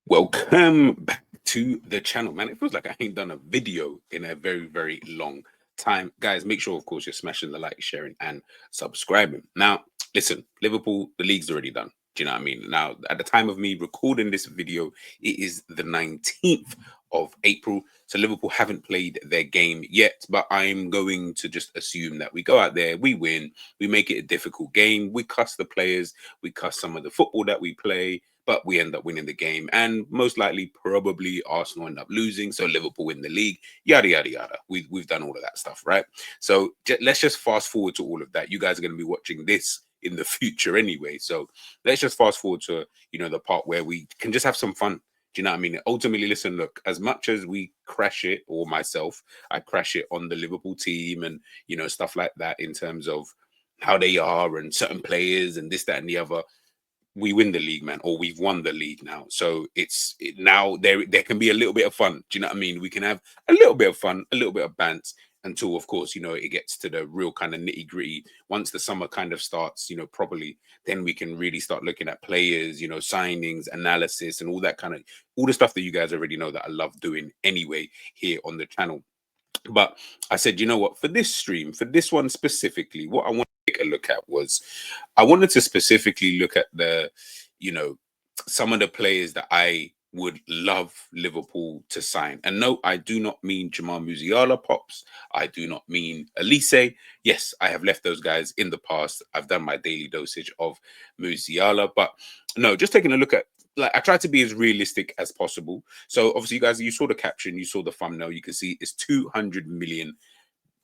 Welcome back to the channel, man. It feels like I ain't done a video in a very, very long time. Guys, make sure, of course, you're smashing the like, sharing, and subscribing. Now, listen, Liverpool, the league's already done. Do you know what I mean? Now, at the time of me recording this video, it is the 19th of April. So Liverpool haven't played their game yet, but I'm going to just assume that we go out there, we win, we make it a difficult game, we cuss the players, we cuss some of the football that we play, but we end up winning the game, and most likely, probably Arsenal end up losing, so Liverpool win the league. Yada yada yada. We've done all of that stuff, right? So let's just fast forward to all of that. You guys are going to be watching this in the future anyway, so let's just fast forward to the part where we can just have some fun. Do you know what I mean? Ultimately, listen, look, as much as we crash it, or myself, I crash it on the Liverpool team and stuff like that in terms of how they are and certain players and this, that, and the other. We win the league, man, or we've won the league now. So now there can be a little bit of fun. Do you know what I mean? We can have a little bit of fun, a little bit of bants until, of course, it gets to the real kind of nitty gritty. Once the summer kind of starts, properly, then we can really start looking at players, signings, analysis, and all the stuff that you guys already know that I love doing anyway here on the channel. But I said, you know what, for this stream, for this one specifically, what I want to take a look at was I wanted to specifically look at some of the players that I would love Liverpool to sign. And no, I do not mean Jamal Musiala, Pops. I do not mean Elise. Yes, I have left those guys in the past. I've done my daily dosage of Musiala. But no, just taking a look at, I try to be as realistic as possible. So obviously, you guys, you saw the caption, you saw the thumbnail. You can see it's 200 million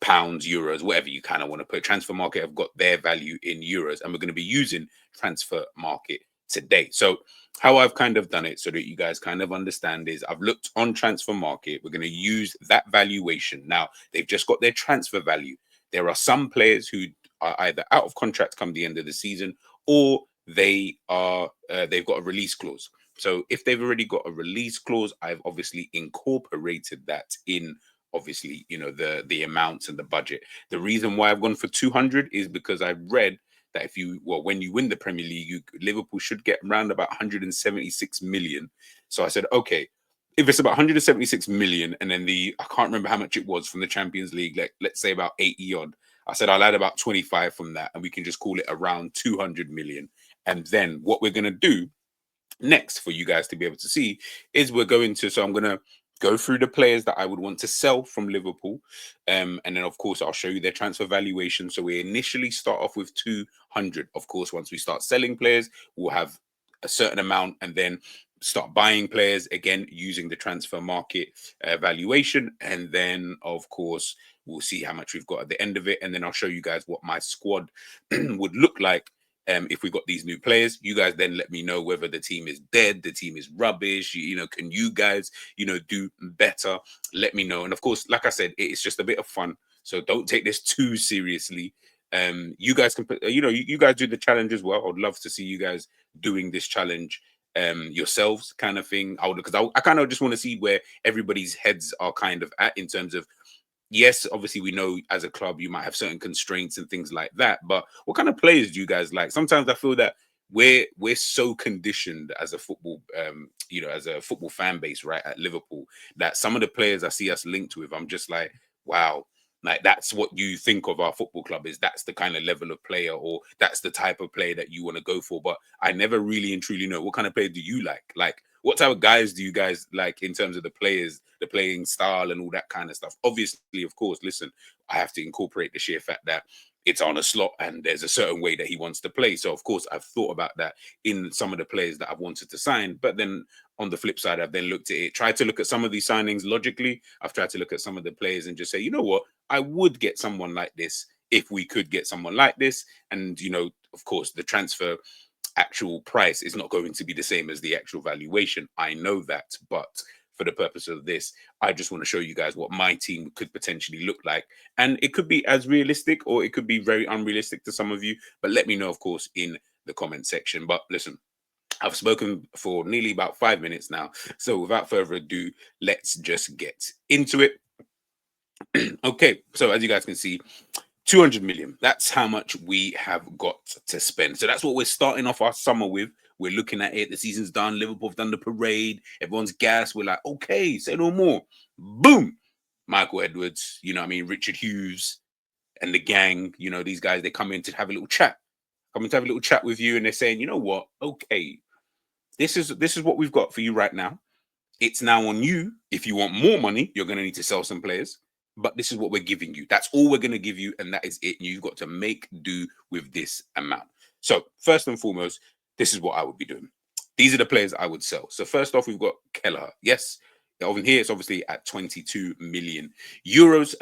pounds, euros, whatever you kind of want to put. Transfer Market have got their value in euros, and we're going to be using Transfer Market today. So how I've kind of done it so that you guys kind of understand is I've looked on Transfer Market. We're going to use that valuation. Now, they've just got their transfer value. There are some players who are either out of contract come the end of the season, or they've got a release clause. So if they've already got a release clause, I've obviously incorporated that in obviously the amounts and the budget. The reason why I've gone for 200 is because I read that when you win the Premier League, Liverpool should get around about 176 million. So I said, okay, if it's about 176 million, and then I can't remember how much it was from the Champions League, like let's say about 80 odd. I said I'll add about 25 from that, and we can just call it around 200 million. And then what we're going to do next for you guys to be able to see is I'm going to go through the players that I would want to sell from Liverpool. And then, of course, I'll show you their transfer valuation. So we initially start off with 200. Of course, once we start selling players, we'll have a certain amount, and then start buying players again using the Transfer Market valuation. And then, of course, we'll see how much we've got at the end of it. And then I'll show you guys what my squad would look like if we got these new players. You guys then let me know whether the team is dead, the team is rubbish. Can you guys, do better? Let me know. And of course, like I said, it's just a bit of fun. So don't take this too seriously. You guys can put, you guys do the challenge as well. I'd love to see you guys doing this challenge yourselves, kind of thing. I kind of just want to see where everybody's heads are kind of at in terms of, yes, obviously we know as a club you might have certain constraints and things like that, but what kind of players do you guys like? Sometimes I feel that we're so conditioned as a football as a football fan base, right, at Liverpool, that some of the players I see us linked with, I'm just like, wow, like that's what you think of our football club, is that's the kind of level of player, or that's the type of player that you want to go for. But I never really and truly know, what kind of player do you like what type of guys do you guys like in terms of the players, the playing style, and all that kind of stuff? Obviously, of course, listen, I have to incorporate the sheer fact that it's on a slot and there's a certain way that he wants to play. So, of course, I've thought about that in some of the players that I've wanted to sign. But then on the flip side, I've then looked at it, tried to look at some of these signings logically. I've tried to look at some of the players and just say, you know what, I would get someone like this if we could get someone like this. And, of course, the transfer actual price is not going to be the same as the actual valuation. I know that, but for the purpose of this, I just want to show you guys what my team could potentially look like. And it could be as realistic, or it could be very unrealistic to some of you, but let me know, of course, in the comment section. But listen, I've spoken for nearly about 5 minutes now, so without further ado, let's just get into it. Okay, so as you guys can see, 200 million. That's how much we have got to spend. So that's what we're starting off our summer with. We're looking at it. The season's done. Liverpool have done the parade. Everyone's gassed. We're like, okay, say no more. Boom. Michael Edwards, you know what I mean? Richard Hughes and the gang, you know, these guys, they come in to have a little chat. Come in to have a little chat with you, and they're saying, you know what? Okay, this is what we've got for you right now. It's now on you. If you want more money, you're going to need to sell some players. But this is what we're giving you. That's all we're going to give you, and that is it. You've got to make do with this amount. So first and foremost, this is what I would be doing. These are the players I would sell. So first off, we've got Kelleher. Yes, over here it's obviously at 22 million euros.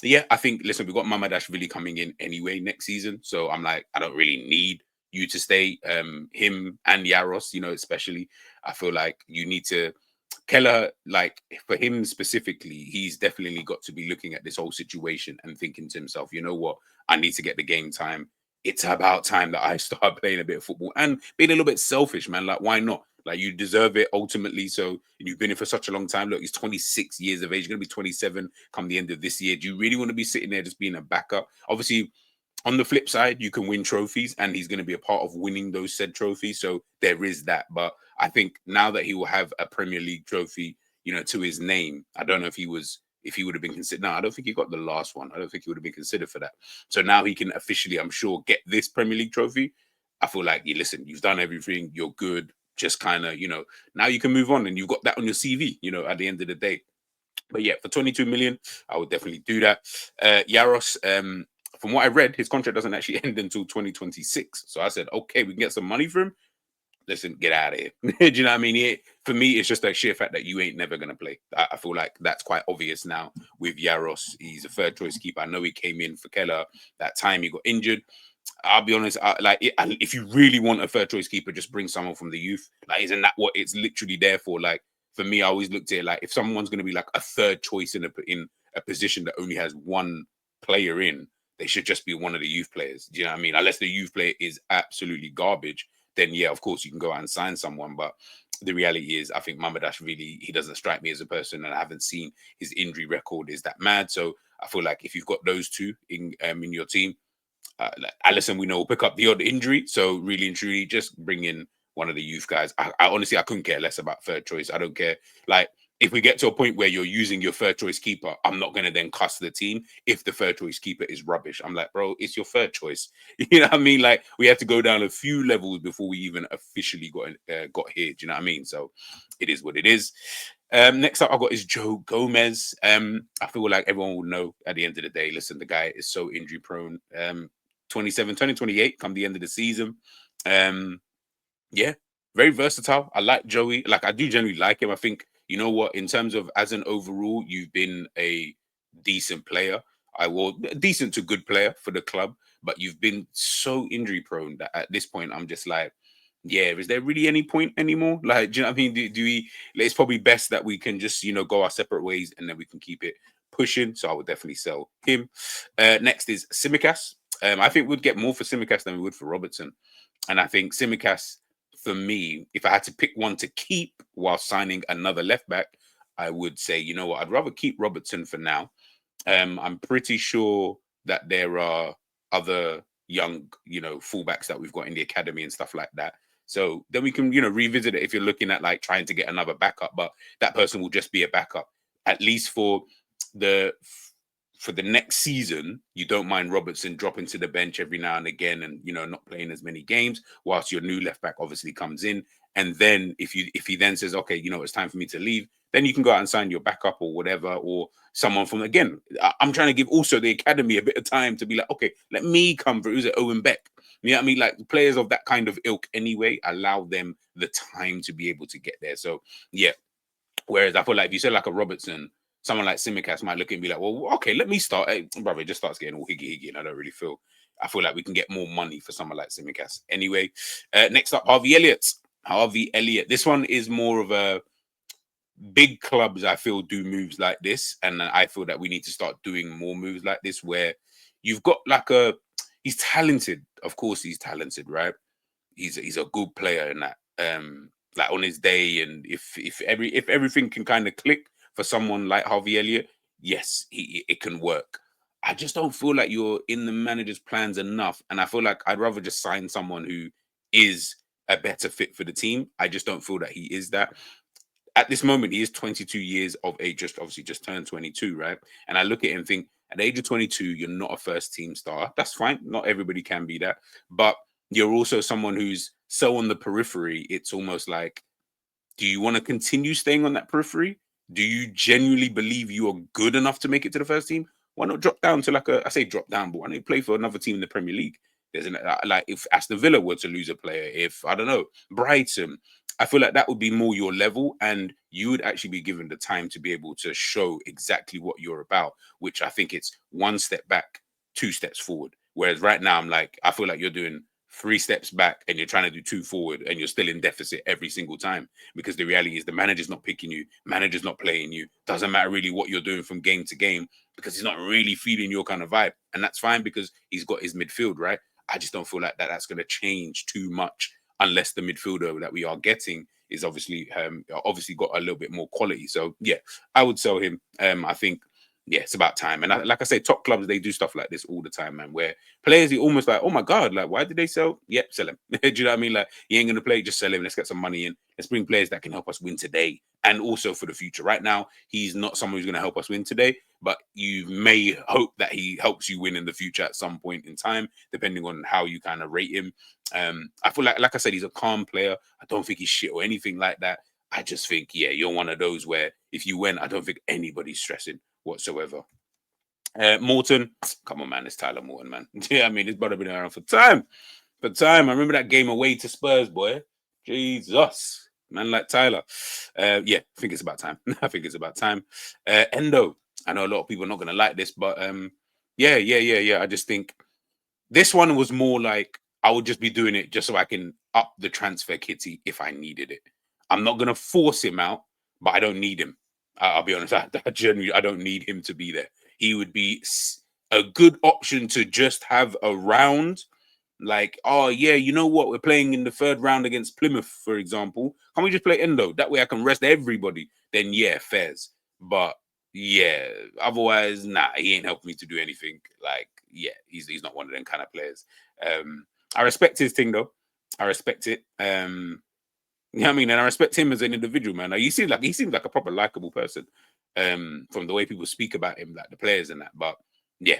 Yeah, I think. Listen, we've got Mamadashvili coming in anyway next season, so I'm like, I don't really need you to stay. Him and Yaros, you know, especially. I feel like you need to Keller, like for him specifically, he's definitely got to be looking at this whole situation and thinking to himself, you know what, I need to get the game time. It's about time that I start playing a bit of football and being a little bit selfish, man. Like, why not? Like, you deserve it ultimately. So, you've been here for such a long time. Look, he's 26 years of age, he's going to be 27 come the end of this year. Do you really want to be sitting there just being a backup? Obviously, on the flip side, you can win trophies, and he's going to be a part of winning those said trophies. So there is that. But I think now that he will have a Premier League trophy, you know, to his name, I don't know if he would have been considered. No, I don't think he got the last one. I don't think he would have been considered for that. So now he can officially, I'm sure, get this Premier League trophy. I feel like, you listen, you've done everything, you're good. Just kind of, you know, now you can move on, and you've got that on your CV, you know, at the end of the day. But yeah, for 22 million, I would definitely do that. Yaros, from what I read, his contract doesn't actually end until 2026. So I said, okay, we can get some money for him. Listen, get out of here. Do you know what I mean? For me, it's just a sheer fact that you ain't never going to play. I feel like that's quite obvious now with Yaros. He's a third choice keeper. I know he came in for Keller that time he got injured. I'll be honest, if you really want a third choice keeper, just bring someone from the youth. Like, isn't that what it's literally there for? Like, for me, I always looked at it like, if someone's going to be like a third choice in a position that only has one player in, they should just be one of the youth players. Do you know what I mean? Unless the youth player is absolutely garbage, then yeah, of course you can go out and sign someone. But the reality is, I think Mamadash really, he doesn't strike me as a person, and I haven't seen his injury record is that mad. So I feel like if you've got those two in your team, like Allison, we know will pick up the odd injury. So really and truly, just bring in one of the youth guys. I honestly, I couldn't care less about third choice. I don't care. Like, if we get to a point where you're using your third choice keeper, I'm not going to then cuss the team if the third choice keeper is rubbish. I'm like, bro, it's your third choice. You know what I mean? Like, we have to go down a few levels before we even officially got here. Do you know what I mean? So it is what it is. Next up, I got is Joe Gomez. I feel like everyone will know at the end of the day. Listen, the guy is so injury prone. 27, 2028 come the end of the season. Yeah, very versatile. I like Joey. Like, I do generally like him. I think, you know what, in terms of as an overall, you've been a decent player. I will decent to good player for the club, but you've been so injury prone that at this point I'm just like, yeah, is there really any point anymore? Like, do you know what I mean? Do we? It's probably best that we can just, you know, go our separate ways, and then we can keep it pushing. So I would definitely sell him. Next is Simicas. I think we'd get more for Simicas than we would for Robertson. And I think Simicas, for me, if I had to pick one to keep while signing another left back, I would say, you know what, I'd rather keep Robertson for now. I'm pretty sure that there are other young, you know, fullbacks that we've got in the academy and stuff like that. So then we can, you know, revisit it if you're looking at like trying to get another backup, but that person will just be a backup, at least the for the next season. You don't mind Robertson dropping to the bench every now and again, and, you know, not playing as many games whilst your new left back obviously comes in. And then if he then says, okay, you know, it's time for me to leave, then you can go out and sign your backup or whatever, or someone from, again, I'm trying to give also the academy a bit of time to be like, okay, let me come through. Who's it? Owen Beck. You know what I mean? Like, players of that kind of ilk anyway, allow them the time to be able to get there. So yeah. Whereas I feel like if you said like a Robertson, someone like Simicast might look and be like, well, okay, let me start. Hey, brother, it just starts getting all higgy, and I don't really feel. I feel like we can get more money for someone like Simicast. Anyway, next up, Harvey Elliott. Harvey Elliott. This one is more of a big clubs, I feel, do moves like this, and I feel that we need to start doing more moves like this, where you've got like he's talented. Of course, he's talented, right? He's a good player in that. Like, on his day, and if everything can kind of click for someone like Harvey Elliott, yes, it can work. I just don't feel like you're in the manager's plans enough, and I feel like I'd rather just sign someone who is a better fit for the team. I just don't feel that he is that. At this moment, he is 22 years of age, just obviously just turned 22, right? And I look at him and think, at the age of 22, you're not a first team star. That's fine. Not everybody can be that. But you're also someone who's so on the periphery. It's almost like, do you want to continue staying on that periphery? Do you genuinely believe you are good enough to make it to the first team? Why not drop down to like I say drop down, but why not play for another team in the Premier League? There's an like if Aston Villa were to lose a player, if I don't know, Brighton, I feel like that would be more your level, and you would actually be given the time to be able to show exactly what you're about, which I think it's one step back, two steps forward. Whereas right now, I'm like, I feel like you're doing three steps back and you're trying to do two forward and you're still in deficit every single time, because the reality is the manager's not picking you, manager's not playing you. Doesn't matter really what you're doing from game to game, because he's not really feeling your kind of vibe. And that's fine because he's got his midfield, right? I just don't feel like that's going to change too much unless the midfielder that we are getting is obviously got a little bit more quality. So yeah, I would sell him. I think yeah, it's about time. And like I say, top clubs, they do stuff like this all the time, man, where players are almost like, oh my God, like, why did they sell? Yep, sell him. Do you know what I mean? Like, he ain't going to play, just sell him. Let's get some money in. Let's bring players that can help us win today and also for the future. Right now, he's not someone who's going to help us win today, but you may hope that he helps you win in the future at some point in time, depending on how you kind of rate him. I feel like I said, he's a calm player. I don't think he's shit or anything like that. I just think, yeah, you're one of those where if you win, I don't think anybody's stressing whatsoever. Morton, come on, man, it's Tyler Morton, man. Yeah, I mean, this brother been around for time. For time. I remember that game away to Spurs, boy. Jesus. Man like Tyler. Yeah, I think it's about time. I think it's about time. Endo. I know a lot of people are not gonna like this, but yeah. I just think this one was more like I would just be doing it just so I can up the transfer kitty if I needed it. I'm not gonna force him out, but I don't need him. I'll be honest. I genuinely I don't need him to be there. He would be a good option to just have around. Like, oh yeah, you know what? We're playing in the third round against Plymouth, for example. Can we just play Endo? That way I can rest everybody. Then yeah, fairs. But yeah, otherwise, nah, he ain't helping me to do anything. Like, yeah, he's not one of them kind of players. I respect his thing though. I respect it. You know what I mean? And I respect him as an individual, man. Like, he seems like a proper likable person. From the way people speak about him, like the players and that. But yeah,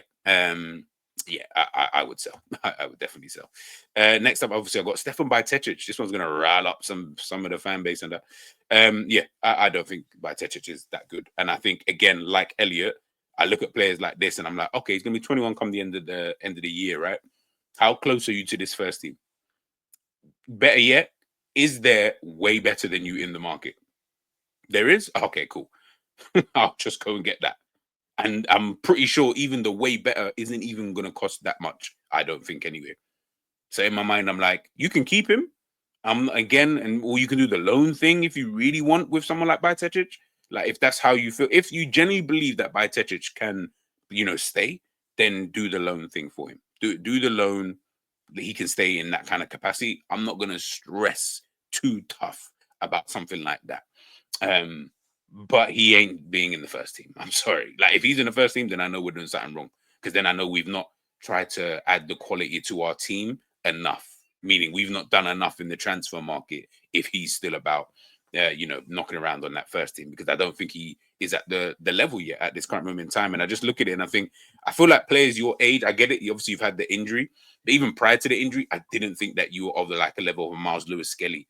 yeah, I would sell. I would definitely sell. Next up, obviously, I've got Stefan Bajcetic. This one's gonna rile up some of the fan base and that. Yeah, I don't think Bajcetic is that good. And I think again, like Elliot, I look at players like this and I'm like, okay, he's gonna be 21 come the end of the year, right? How close are you to this first team? Better yet, is there way better than you in the market? There is? Okay, cool. I'll just go and get that. And I'm pretty sure even the way better isn't even going to cost that much. I don't think anyway. So in my mind, I'm like, you can keep him. Again, and or you can do the loan thing if you really want with someone like Bajcetic. Like if that's how you feel, if you genuinely believe that Bajcetic can, stay, then do the loan thing for him. Do the loan that he can stay in that kind of capacity. I'm not gonna stress too tough about something like that. Um, but he ain't being in the first team. I'm sorry. Like if he's in the first team, then I know we're doing something wrong. Because then I know we've not tried to add the quality to our team enough. Meaning we've not done enough in the transfer market if he's still about knocking around on that first team, because I don't think he is at the level yet at this current moment in time. And I just look at it and I feel like players your age, I get it. Obviously, you've had the injury, but even prior to the injury, I didn't think that you were of like a level of a Miles Lewis Skelly,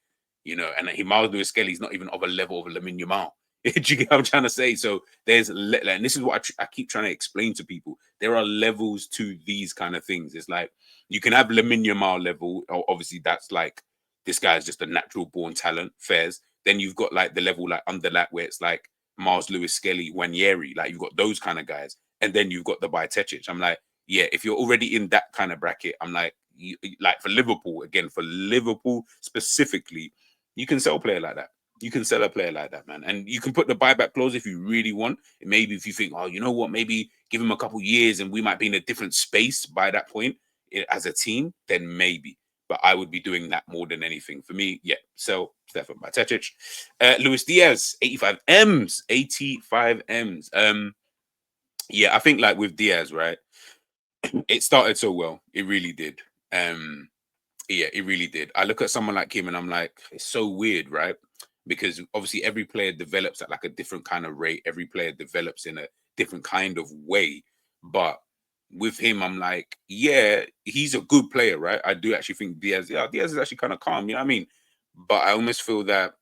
and Miles Lewis Skelly is not even of a level of a Lamine Yamal. Do you get what I'm trying to say? So there's, and this is what I keep trying to explain to people. There are levels to these kind of things. It's like you can have Lamine Yamal level. Obviously, that's like this guy is just a natural born talent. Fairs. Then you've got like the level like under that where it's like Miles Lewis Skelly, Wanyeri. Like you've got those kind of guys, and then you've got the Bajcetic. I'm like, yeah, if you're already in that kind of bracket, I'm like, like for Liverpool specifically, you can sell a player like that. You can sell a player like that, man. And you can put the buyback clause if you really want. Maybe if you think, oh, you know what, maybe give him a couple years and we might be in a different space by that point as a team, then maybe. But I would be doing that more than anything. For me, yeah, sell Stefan Bajcetic. Luis Diaz, 85 M's. 85 M's. Yeah, I think like with Diaz, right? It started so well. It really did. Yeah, it really did. I look at someone like him and I'm like, it's so weird, right? Because obviously every player develops at like a different kind of rate. Every player develops in a different kind of way. But with him, I'm like, yeah, he's a good player, right? I do actually think Diaz, yeah, Diaz is actually kind of calm, you know what I mean? But I almost feel that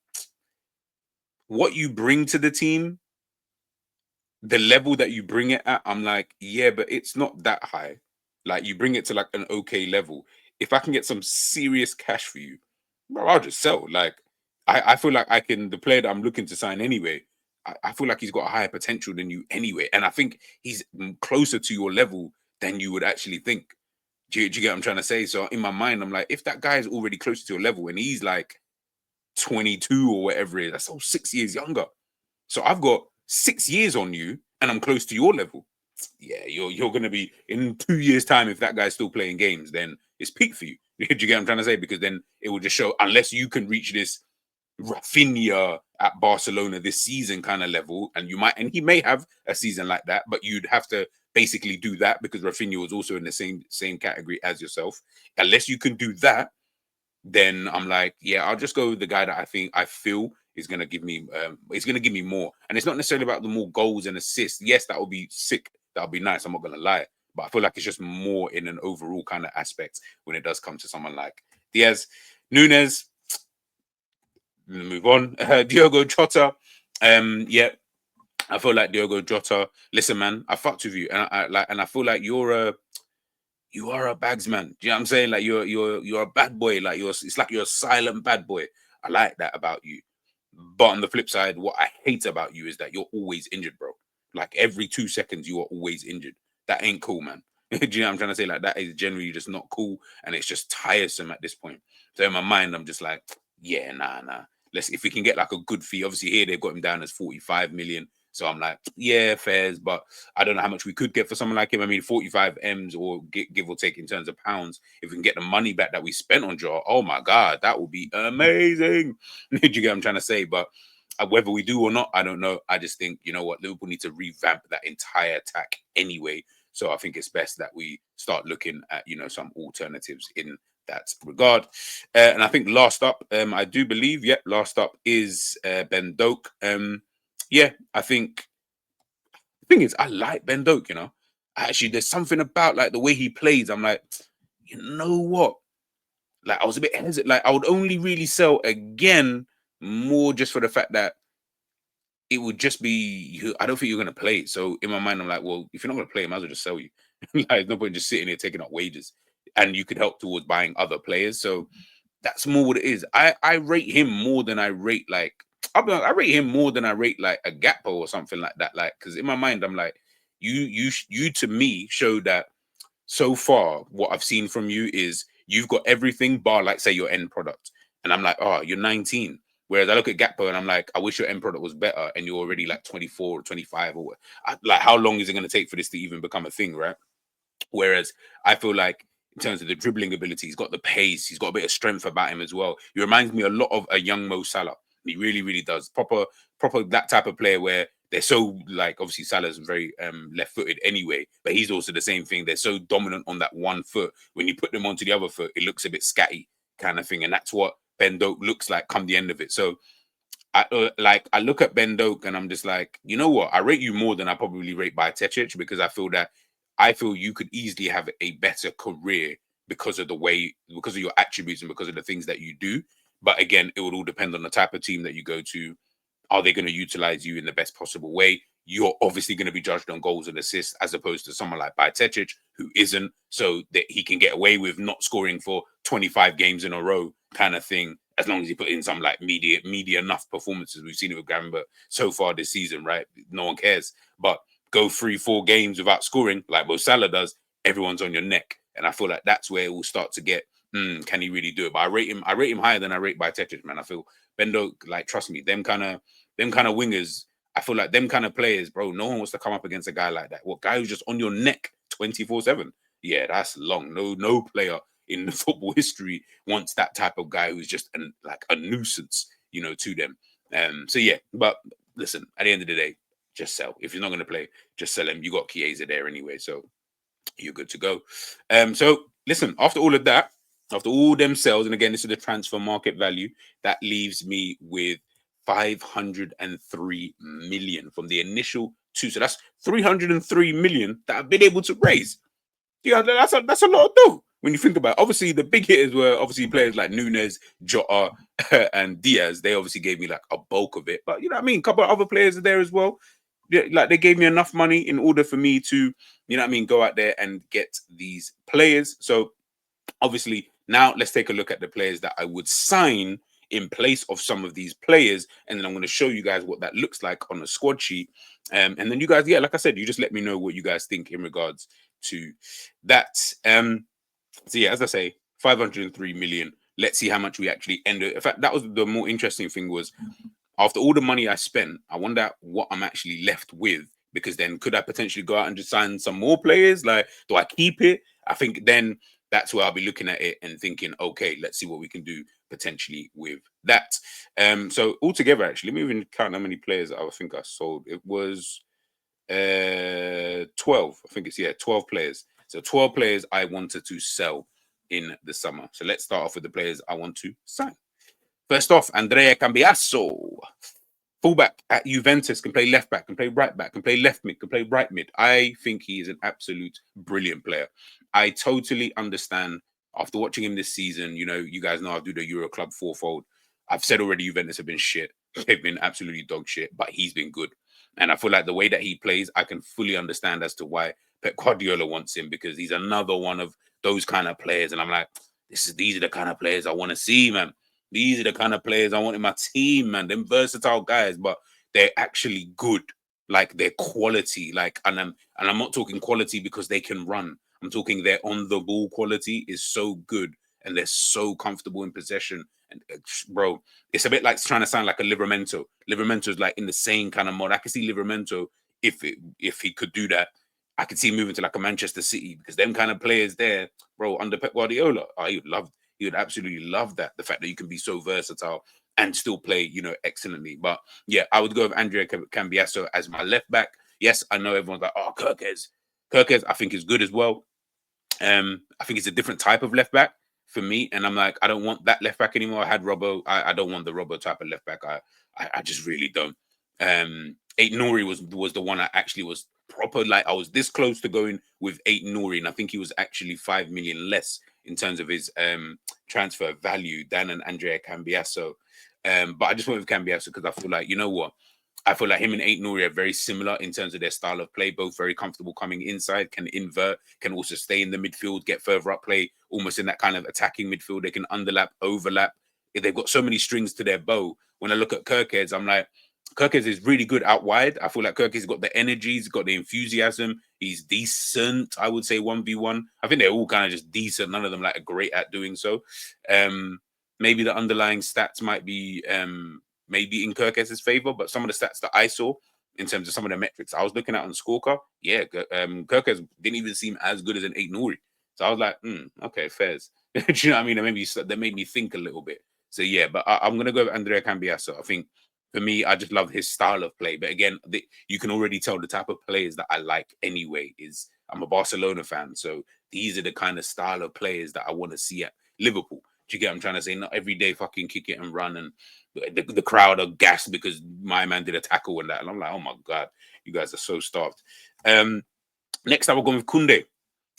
what you bring to the team, the level that you bring it at, I'm like, yeah, but it's not that high. Like you bring it to like an okay level. If I can get some serious cash for you, bro, I'll just sell. Like I feel like I can the player that I'm looking to sign anyway. I feel like he's got a higher potential than you anyway. And I think he's closer to your level than you would actually think. Do you get what I'm trying to say? So in my mind, I'm like, if that guy is already close to your level and he's like 22 or whatever it is, that's all 6 years younger. So I've got 6 years on you, and I'm close to your level. Yeah, you're gonna be in 2 years' time. If that guy's still playing games, then it's peak for you. Do you get what I'm trying to say? Because then it will just show unless you can reach this Rafinha at Barcelona this season kind of level, and you might, and he may have a season like that, but you'd have to basically do that because Rafinha was also in the same category as yourself. Unless you can do that, then I'm like, yeah, I'll just go with the guy that I feel is gonna give me it's gonna give me more. And it's not necessarily about the more goals and assists. Yes, that would be sick. That would be nice. I'm not gonna lie. But I feel like it's just more in an overall kind of aspect when it does come to someone like Diaz. Nunes, move on. Diogo Jota. Yeah, I feel like Diogo Jota. Listen, man, I fucked with you. And I feel like you are a bags man. Do you know what I'm saying? Like you're a bad boy. Like it's like you're a silent bad boy. I like that about you. But on the flip side, what I hate about you is that you're always injured, bro. Like every 2 seconds, you are always injured. That ain't cool, man. Do you know what I'm trying to say? Like that is generally just not cool, and it's just tiresome at this point. So in my mind, I'm just like, yeah, nah. Let's if we can get like a good fee. Obviously, here they've got him down as 45 million. So I'm like, yeah, fairs, but I don't know how much we could get for someone like him. I mean, 45 M's or give or take in terms of pounds. If we can get the money back that we spent on Jaw, oh my god, that would be amazing. Do you get what I'm trying to say? But whether we do or not, I don't know. I just think, you know what, Liverpool need to revamp that entire attack anyway. So I think it's best that we start looking at, some alternatives in that regard. And I think last up, I do believe, last up is Ben Doak. Yeah, I think the thing is, I like Ben Doak, Actually, there's something about like the way he plays. I'm like, you know what? Like I was a bit hesitant. Like I would only really sell again more just for the fact that it would just be I don't think you're gonna play it. So in my mind, I'm like, well, if you're not gonna play it, I might as well just sell you. Like no point just sitting here taking up wages. And you could help towards buying other players. So that's more what it is. I rate him more than I rate like I rate him more than I rate like a Gakpo or something like that. Like because in my mind, I'm like, you to me show that so far, what I've seen from you is you've got everything bar, like, say, your end product. And I'm like, oh, you're 19. Whereas I look at Gakpo and I'm like, I wish your end product was better. And you're already like 24 or 25 or like, how long is it going to take for this to even become a thing, right? Whereas I feel like in terms of the dribbling ability, he's got the pace, he's got a bit of strength about him as well. He reminds me a lot of a young Mo Salah. He really, really does. Proper that type of player where they're so like obviously Salah's very left-footed anyway, but he's also the same thing. They're so dominant on that one foot. When you put them onto the other foot, it looks a bit scatty kind of thing, and that's what Ben Doak looks like come the end of it. So I look at Ben Doak and I'm just like, you know what? I rate you more than I probably rate by Techic because I feel you could easily have a better career because of because of your attributes and because of the things that you do. But again, it would all depend on the type of team that you go to. Are they going to utilize you in the best possible way? You're obviously going to be judged on goals and assists as opposed to someone like Bajcetic, who isn't, so that he can get away with not scoring for 25 games in a row kind of thing, as long as he put in some like media enough performances. We've seen it with Gamba so far this season, right? No one cares. But go 3-4 games without scoring, like Mo Salah does, everyone's on your neck. And I feel like that's where it will start to get, can he really do it? But I rate him higher than I rate Bajcetic, man. I feel Bendo, like, trust me, them kind of wingers, I feel like them kind of players, bro, no one wants to come up against a guy like that. What guy who's just on your neck 24/7? Yeah, that's long. No player in the football history wants that type of guy who's just like a nuisance, to them. So yeah, but listen, at the end of the day, just sell. If you're not going to play, just sell him. You got Chiesa there anyway, so you're good to go. So listen, after all of that, After all them sales, and again, this is the transfer market value, that leaves me with 503 million from the initial two. So that's 303 million that I've been able to raise. Yeah, that's a lot of dough when you think about it. Obviously, the big hitters were obviously players like Nunes, Jota, and Diaz. They obviously gave me like a bulk of it, but you know what I mean. A couple of other players are there as well. Yeah, like they gave me enough money in order for me to, you know what I mean, go out there and get these players. So obviously, now let's take a look at the players that I would sign in place of some of these players, and then I'm going to show you guys what that looks like on the squad sheet. And then you guys, yeah, like I said, you just let me know what you guys think in regards to that. So yeah, as I say, 503 million. Let's see how much we actually end it. In fact, that was the more interesting thing was after all the money I spent, I wonder what I'm actually left with. Because then could I potentially go out and just sign some more players? Like, do I keep it? I think then that's where I'll be looking at it and thinking, okay, let's see what we can do potentially with that. So altogether, actually, let me even count how many players I think I sold. It was 12. I think it's 12 players. So 12 players I wanted to sell in the summer. So let's start off with the players I want to sign. First off, Andrea Cambiasso. Fullback at Juventus, can play left back, can play right back, can play left mid, can play right mid. I think he is an absolute brilliant player. I totally understand after watching him this season. You know, you guys know I do the Euro Club fourfold. I've said already Juventus have been shit. They've been absolutely dog shit, but he's been good. And I feel like the way that he plays, I can fully understand as to why Pep Guardiola wants him, because he's another one of those kind of players. And I'm like, these are the kind of players I want to see, man. These are the kind of players I want in my team, man. Them versatile guys, but they're actually good. Like they're quality. Like, and I'm not talking quality because they can run. I'm talking their on the ball quality is so good and they're so comfortable in possession. And bro, it's a bit like trying to sound like a Livermento. Livermento is like in the same kind of mode. I can see Livermento if he could do that. I could see him moving to like a Manchester City, because them kind of players there, bro, under Pep Guardiola, he would absolutely love that. The fact that you can be so versatile and still play, you know, excellently. But yeah, I would go with Andrea Cambiasso as my left back. Yes, I know everyone's like, oh, Kirkez. Kirkez, I think is good as well. I think it's a different type of left back for me, and I'm like, I don't want that left back anymore. I had Robbo. I don't want the Robbo type of left back. I just really don't. Eight Nuri was the one I actually was proper. Like I was this close to going with Eight Nuri, and I think he was actually 5 million less in terms of his transfer value than an Andrea Cambiasso. But I just went with Cambiasso because I feel like, you know what? I feel like him and Eight Nuri are very similar in terms of their style of play. Both very comfortable coming inside, can invert, can also stay in the midfield, get further up, play almost in that kind of attacking midfield. They can underlap, overlap. They've got so many strings to their bow. When I look at Kirkheads, I'm like, Kirkheads is really good out wide. I feel like Kirkheads got the energy, he's got the enthusiasm. He's decent, I would say 1v1. I think they're all kind of just decent. None of them like are great at doing so. Maybe the underlying stats might be maybe in Kirkhead's favor, but some of the stats that I saw in terms of some of the metrics I was looking at on the scorecard, yeah, Kirkhead didn't even seem as good as an Eight Nuri. So I was like, okay, fairs. Do you know what I mean? That made me think a little bit. So yeah, but I'm gonna go with Andrea Cambiasso. I think for me, I just love his style of play. But again, you can already tell the type of players that I like anyway. Is I'm a Barcelona fan, so these are the kind of style of players that I want to see at Liverpool. Do you get what I'm trying to say? Not every day fucking kick it and run, and the crowd are gassed because my man did a tackle and that. And I'm like, oh my God, you guys are so starved. Next up, I've gone with Kunde.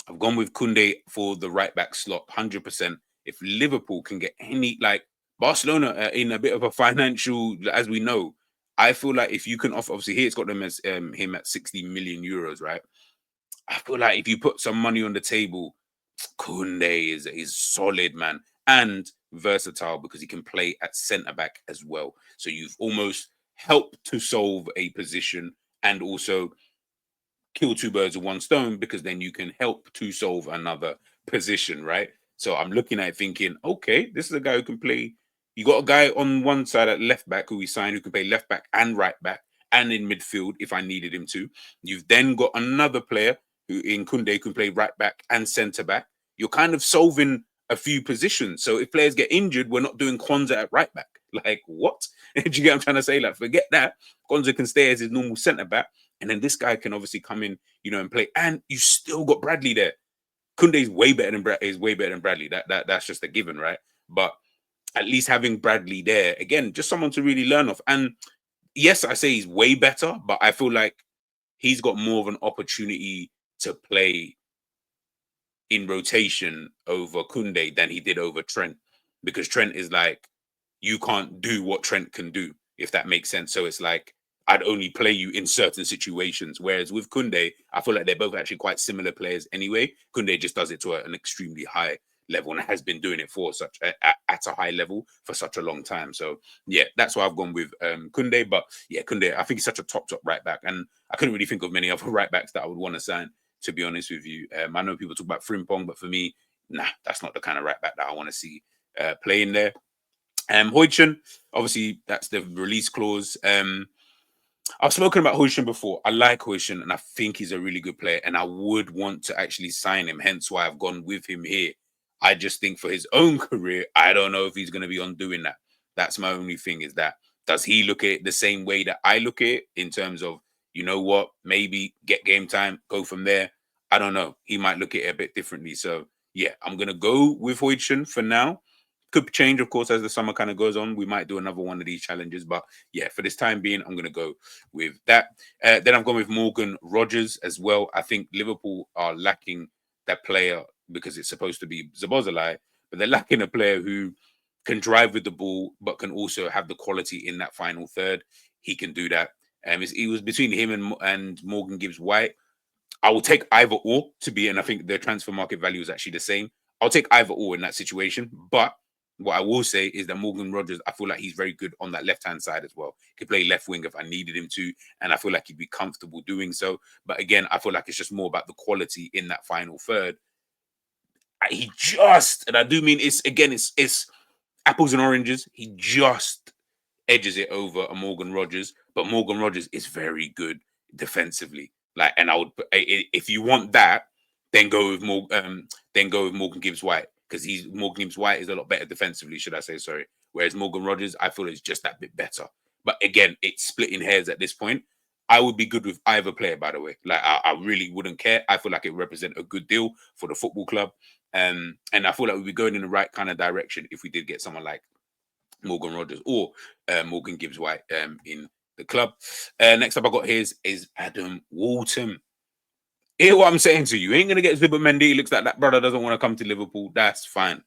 I've gone with Kunde for the right back slot, 100%. If Liverpool can get any, like Barcelona in a bit of a financial, as we know, I feel like if you can offer, obviously here it's got them as him at 60 million euros, right? I feel like if you put some money on the table, Kunde is solid, man, and versatile because he can play at centre back as well. So you've almost helped to solve a position and also kill two birds with one stone, because then you can help to solve another position, right? So I'm looking at it thinking, okay, this is a guy who can play. You got a guy on one side at left back who we signed who can play left back and right back and in midfield if I needed him to. You've then got another player who in Kunde can play right back and centre back. You're kind of solving a few positions. So if players get injured, we're not doing Kwanzaa at right back. Like, what? Do you get what I'm trying to say? Like, forget that. Kwanzaa can stay as his normal centre back. And then this guy can obviously come in, you know, and play. And you still got Bradley there. Kunde's way better than is way better than Bradley. That's just a given, right? But at least having Bradley there again, just someone to really learn off. And yes, I say he's way better, but I feel like he's got more of an opportunity to play in rotation over Kunde than he did over Trent, because Trent is like, you can't do what Trent can do, if that makes sense. So it's like, I'd only play you in certain situations. Whereas with Kunde, I feel like they're both actually quite similar players anyway. Kunde just does it to an extremely high level and has been doing it for such at a high level for such a long time. So yeah, that's why I've gone with Kunde. But yeah, Kunde, I think he's such a top right back, and I couldn't really think of many other right backs that I would want to sign, to be honest with you. I know people talk about Frimpong, but for me, nah, that's not the kind of right back that I want to see playing there. Huijsen, obviously, that's the release clause. I've spoken about Huijsen before. I like Huijsen, and I think he's a really good player, and I would want to actually sign him, hence why I've gone with him here. I just think for his own career, I don't know if he's going to be on doing that. That's my only thing, is that, does he look at it the same way that I look at it, in terms of, you know what, maybe get game time, go from there? I don't know. He might look at it a bit differently. So, yeah, I'm going to go with Huijsen for now. Could change, of course, as the summer kind of goes on. We might do another one of these challenges, but yeah, for this time being, I'm going to go with that. Then I've gone with Morgan Rogers as well. I think Liverpool are lacking that player, because it's supposed to be Szoboszlai, but they're lacking a player who can drive with the ball, but can also have the quality in that final third. He can do that. It was between him and Morgan Gibbs-White. I will take either or to be, and I think the transfer market value is actually the same. I'll take either or in that situation, but what I will say is that Morgan Rogers, I feel like he's very good on that left-hand side as well. He could play left wing if I needed him to, and I feel like he'd be comfortable doing so. But again, I feel like it's just more about the quality in that final third. He just, and I do mean it's apples and oranges. He just edges it over a Morgan Rogers, but Morgan Rogers is very good defensively. Like, and I would, if you want that, then go with Morgan Gibbs-White, because Morgan Gibbs-White is a lot better defensively, should I say? Sorry. Whereas Morgan Rogers, I feel, is just that bit better. But again, it's splitting hairs at this point. I would be good with either player, by the way. Like, I really wouldn't care. I feel like it represents a good deal for the football club. And I feel like we'd be going in the right kind of direction if we did get someone like Morgan Rogers or Morgan Gibbs-White in the club. Next up I got here is Adam Wharton. Hear what I'm saying to you. You ain't going to get Zubimendi. It looks like that brother doesn't want to come to Liverpool. That's fine.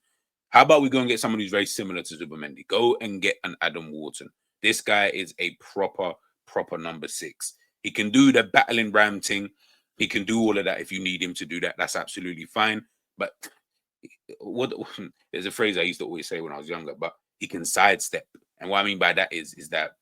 How about we go and get someone who's very similar to Zubimendi? Go and get an Adam Wharton. This guy is a proper number 6. He can do the battling ram thing. He can do all of that if you need him to do that. That's absolutely fine. But there's a phrase I used to always say when I was younger, but he can sidestep. And what I mean by that is that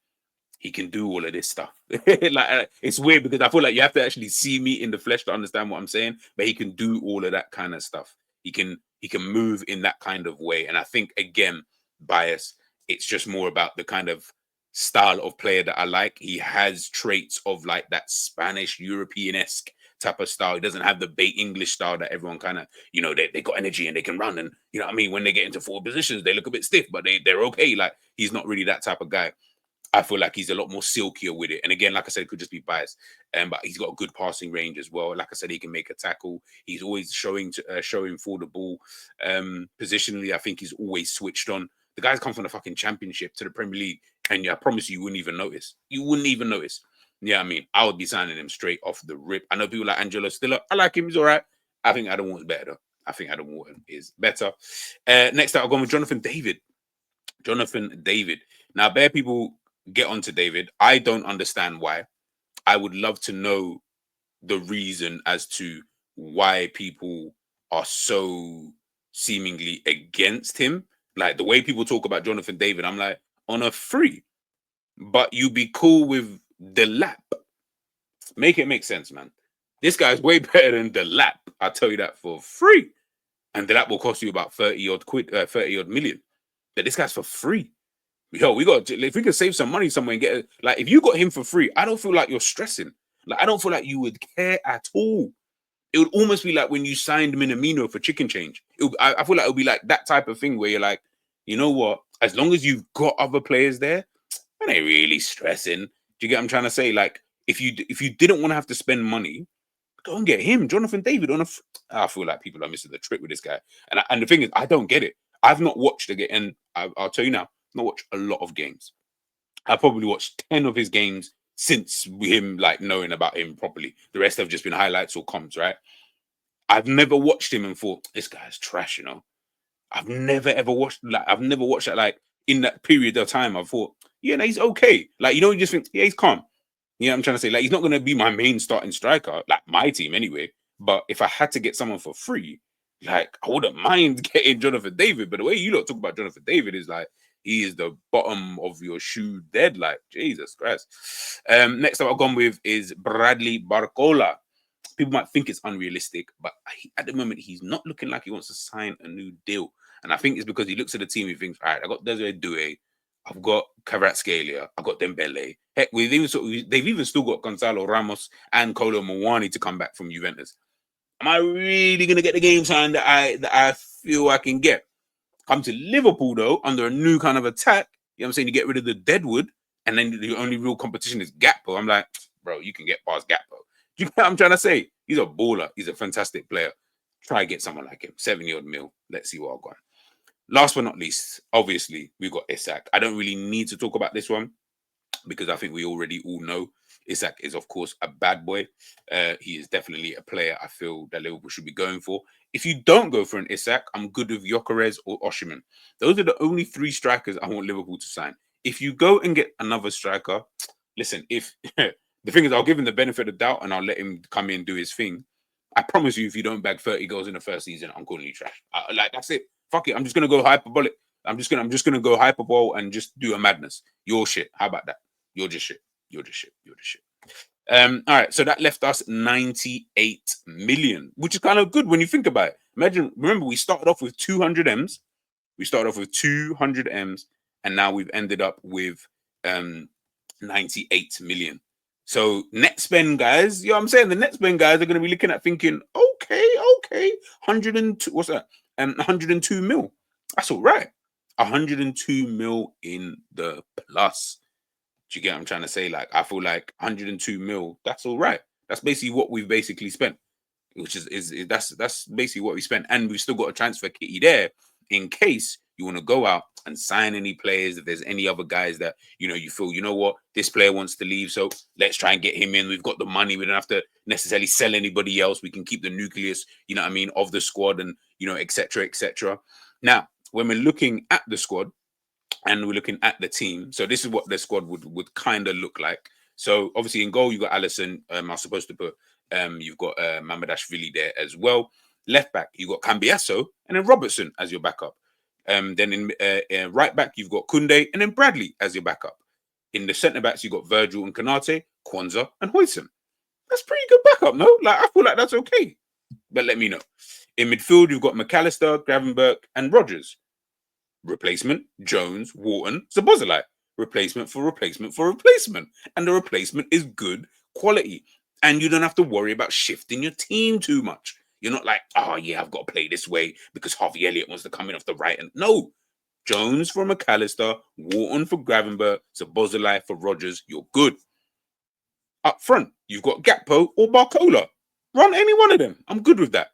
he can do all of this stuff. Like, it's weird because I feel like you have to actually see me in the flesh to understand what I'm saying, but he can do all of that kind of stuff. He can move in that kind of way. And I think, again, bias, it's just more about the kind of style of player that I like. He has traits of like that Spanish European-esque type of style. He doesn't have the bait English style that everyone kind of, you know, they got energy and they can run, and you know what I mean, when they get into forward positions they look a bit stiff, but they're okay. Like, he's not really that type of guy. I feel like he's a lot more silkier with it. And again, like I said, it could just be bias. But he's got a good passing range as well. Like I said, he can make a tackle. He's always showing for the ball. Positionally, I think he's always switched on. The guy's come from the fucking Championship to the Premier League, and I promise you wouldn't even notice. You wouldn't even notice. Yeah, I mean, I would be signing him straight off the rip. I know people like Angelo Stiller. I like him. He's all right. I think Adam Wharton's better, though. I think Adam Wharton is better. Next up, I'll go with Jonathan David. Jonathan David. Now, bare people get onto David. I don't understand why. I would love to know the reason as to why people are so seemingly against him. Like, the way people talk about Jonathan David, I'm like, on a free, but you be cool with the lap. Make it make sense, man. This guy's way better than the lap. I'll tell you that for free. And the lap will cost you about 30 odd million. But this guy's for free. Yo, if we can save some money somewhere and get it, like, if you got him for free, I don't feel like you're stressing. Like, I don't feel like you would care at all. It would almost be like when you signed Minamino for chicken change. I feel like it would be like that type of thing where you're like, you know what? As long as you've got other players there, I ain't really stressing. Do you get what I'm trying to say? Like, if you didn't want to have to spend money, go and get him, Jonathan David on a. I feel like people are missing the trick with this guy, and the thing is, I don't get it. I've not watched again, and I'll tell you now, I've not watched a lot of games. I probably watched 10 of his games since him like knowing about him properly. The rest have just been highlights or comms, right? I've never watched him and thought this guy's trash, you know. I've never watched that like in that period of time. I thought, yeah, no, he's okay. Like, you just think, yeah, he's calm. You know what I'm trying to say? Like, he's not gonna be my main starting striker, like my team anyway. But if I had to get someone for free, like I wouldn't mind getting Jonathan David. But the way you lot talk about Jonathan David is like he is the bottom of your shoe dead. Like, Jesus Christ. Next up I've gone with is Bradley Barcola. People might think it's unrealistic, but at the moment he's not looking like he wants to sign a new deal. And I think it's because he looks at the team, he thinks, all right, I got Desiree Doué, I've got Kvaratskhelia, I've got Dembele. Heck, they've even still got Gonzalo Ramos and Kolo Muani to come back from Juventus. Am I really gonna get the game time that I feel I can get? Come to Liverpool though, under a new kind of attack. You know what I'm saying? You get rid of the Deadwood, and then the only real competition is Gakpo. I'm like, bro, you can get past Gakpo. You know what I'm trying to say? He's a baller. He's a fantastic player. Try get someone like him. 70-odd mil. Let's see what I've got. Last but not least, obviously, we've got Isak. I don't really need to talk about this one because I think we already all know Isak is, of course, a bad boy. He is definitely a player I feel that Liverpool should be going for. If you don't go for an Isak, I'm good with Gyökeres or Osimhen. Those are the only 3 strikers I want Liverpool to sign. If you go and get another striker, listen, if the thing is, I'll give him the benefit of doubt and I'll let him come in and do his thing. I promise you, if you don't bag 30 goals in the first season, I'm calling you trash. Like, that's it. Fuck it. I'm just gonna go hyperbolic. I'm just gonna go hyperbole and just do a madness. You're shit. How about that? You're just shit. You're just shit. You're just shit. All right. So that left us 98 million, which is kind of good when you think about it. Remember, we started off with 200 M's. We started off with 200 M's, and now we've ended up with 98 million. So net spend, guys, you know what I'm saying? The net spend guys are going to be looking at thinking, okay, 102, what's that? 102 mil. That's all right. 102 mil in the plus. Do you get what I'm trying to say? Like, I feel like 102 mil, that's all right. That's basically what we've basically spent, which is that's basically what we spent. And we've still got a transfer kitty there in case you want to go out and sign any players. If there's any other guys that, you feel, you know what, this player wants to leave, so let's try and get him in. We've got the money. We don't have to necessarily sell anybody else. We can keep the nucleus, you know what I mean, of the squad and, et cetera, et cetera. Now, when we're looking at the squad and we're looking at the team, so this is what the squad would kind of look like. So obviously in goal, you got Alisson. I was supposed to put, you've got Mamadashvili there as well. Left back, you got Cambiasso and then Robertson as your backup. Then in right back, you've got Koundé and then Bradley as your backup. In the centre backs, you've got Virgil and Konate, Kwanzaa and Huijsen. That's pretty good backup, no? Like, I feel like that's okay. But let me know. In midfield, you've got McAllister, Gravenberch and Rodgers. Replacement, Jones, Wharton, Szoboszlai. Replacement for replacement for replacement. And the replacement is good quality. And you don't have to worry about shifting your team too much. You're not like, oh, yeah, I've got to play this way because Harvey Elliott wants to come in off the right. And no, Jones for McAllister, Wharton for Gravenberch, Szoboszlai for Rodgers. You're good. Up front, you've got Gakpo or Barcola. Run any one of them. I'm good with that.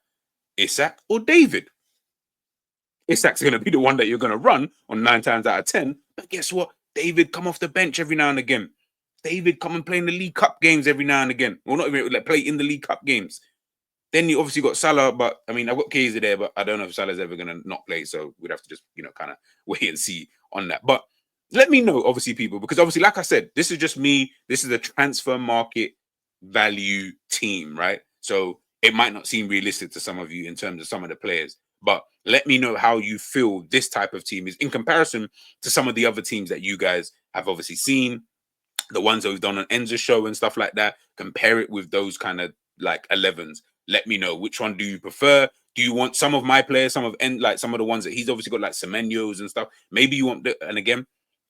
Isak or David. Isak's going to be the one that you're going to run on 9 times out of 10. But guess what? David come off the bench every now and again. David come and play in the League Cup games every now and again. Well, not even like play in the League Cup games. Then you obviously got Salah, but I mean, I've got Kaiser there, but I don't know if Salah's ever going to not play. So we'd have to just, kind of wait and see on that. But let me know, obviously, people, because obviously, like I said, this is just me. This is a transfer market value team, right? So it might not seem realistic to some of you in terms of some of the players, but let me know how you feel this type of team is in comparison to some of the other teams that you guys have obviously seen, the ones that we've done on Enzo's show and stuff like that. Compare it with those kind of like 11s. Let me know, which one do you prefer? Do you want some of my players, some of the ones that he's obviously got, like Semenyo's and stuff? Maybe you want and again,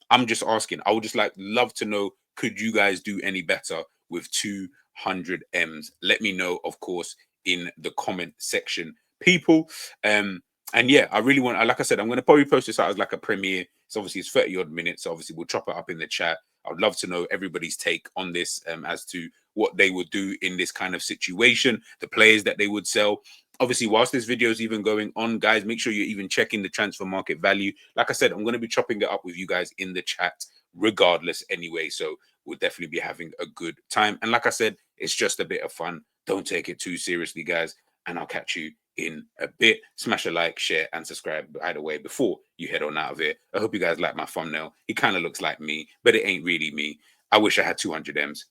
I'm just asking. I would just love to know, could you guys do any better with 200 M's? Let me know, of course, in the comment section, people. And yeah, I really want, like I said, I'm going to probably post this out as like a premiere. So obviously it's 30 odd minutes. So obviously we'll chop it up in the chat. I'd love to know everybody's take on this as to what they would do in this kind of situation, the players that they would sell. Obviously, whilst this video is even going on, guys, make sure you're even checking the transfer market value. Like I said, I'm going to be chopping it up with you guys in the chat regardless anyway. So we'll definitely be having a good time. And like I said, it's just a bit of fun. Don't take it too seriously, guys. And I'll catch you in a bit. Smash a like, share, and subscribe either way before you head on out of here. I hope you guys like my thumbnail. It kind of looks like me, but it ain't really me. I wish I had 200 M's.